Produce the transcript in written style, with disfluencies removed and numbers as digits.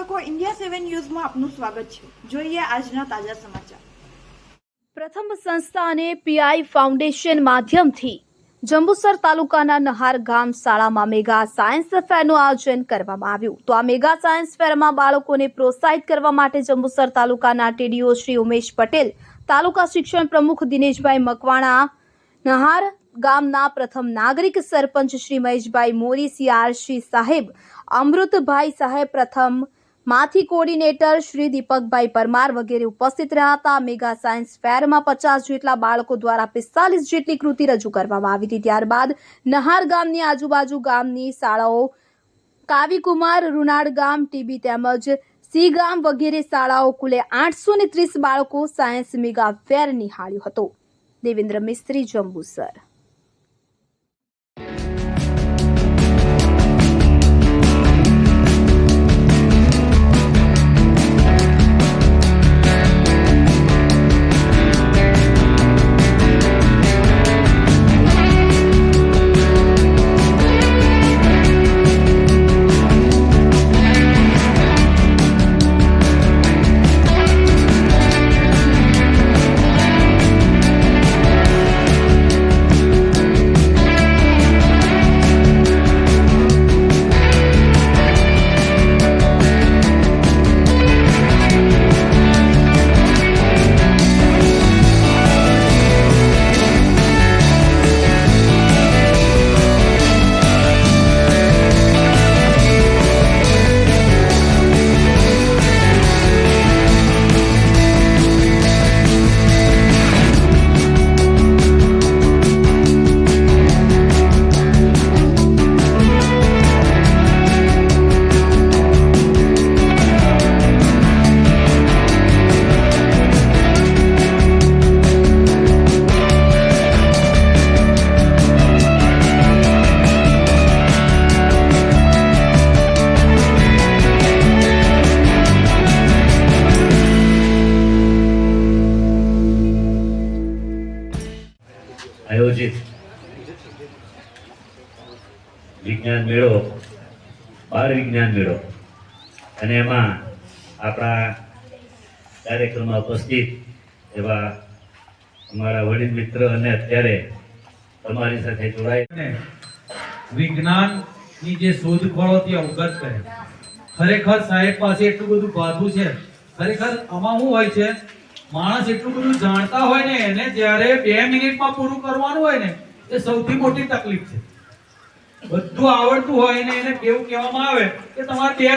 દર્શકો, ઇન્ડિયા 7 ન્યૂઝમાં આપનું સ્વાગત છે। જોઈએ આજના તાજા સમાચાર। પ્રથમ સંસ્થા અને પીઆઈ ફાઉન્ડેશન માધ્યમથી જંબુસર તાલુકાના નહાર ગામ શાળામાં મેગા સાયન્સ ફેરનું આયોજન કરવામાં આવ્યું। તો આ મેગા સાયન્સ ફેરમાં બાળકોને પ્રોત્સાહિત કરવા માટે જંબુસર તાલુકાના ટીડીઓ શ્રી ઉમેશ પટેલ, તાલુકા શિક્ષણ પ્રમુખ દિનેશભાઈ મકવાણા, નહાર ગામના પ્રથમ નાગરિક સરપંચ શ્રી મહેશભાઈ મોરી, સીઆરસી સાહેબ અમૃતભાઈ સાહેબ, પ્રથમ માથી કોર્ડિનેટર શ્રી દીપકભાઈ પરમાર વગેરે ઉપસ્થિત રહ્યા હતા। મેગા સાયન્સ ફેરમાં 50 જેટલા બાળકો દ્વારા 45 જેટલી કૃતિ રજૂ કરવામાં આવી હતી। ત્યારબાદ નહાર ગામની આજુબાજુ ગામની શાળાઓ કાવીકુમાર, રૂનાડ ગામ, ટીબી તેમજ સી ગામ વગેરે શાળાઓ કુલે 830 બાળકો સાયન્સ મેગા ફેર નિહાળ્યો હતો। દેવેન્દ્ર મિસ્ત્રી, જંબુસર। આયોજિત વિજ્ઞાન મેળો, બાળ વિજ્ઞાન મેળો, અને એમાં આપણા કાર્યક્રમમાં ઉપસ્થિત એવા અમારા વડીલ મિત્ર અને અત્યારે તમારી સાથે જોડાય વિજ્ઞાનની જે શોધખોળોથી અવગત કરે। ખરેખર સાહેબ પાસે એટલું બધું ભાથું છે। ખરેખર આમાં શું હોય છે, માણસ એટલું બધું જાણતા હોય ને, એને જ્યારે 2 મિનિટમાં પૂરું કરવાનું હોય ને, એ સૌથી મોટી તકલીફ છે। બધું આવડતું હોય ને એને કેવું કહેવામાં આવે કે તમારે 2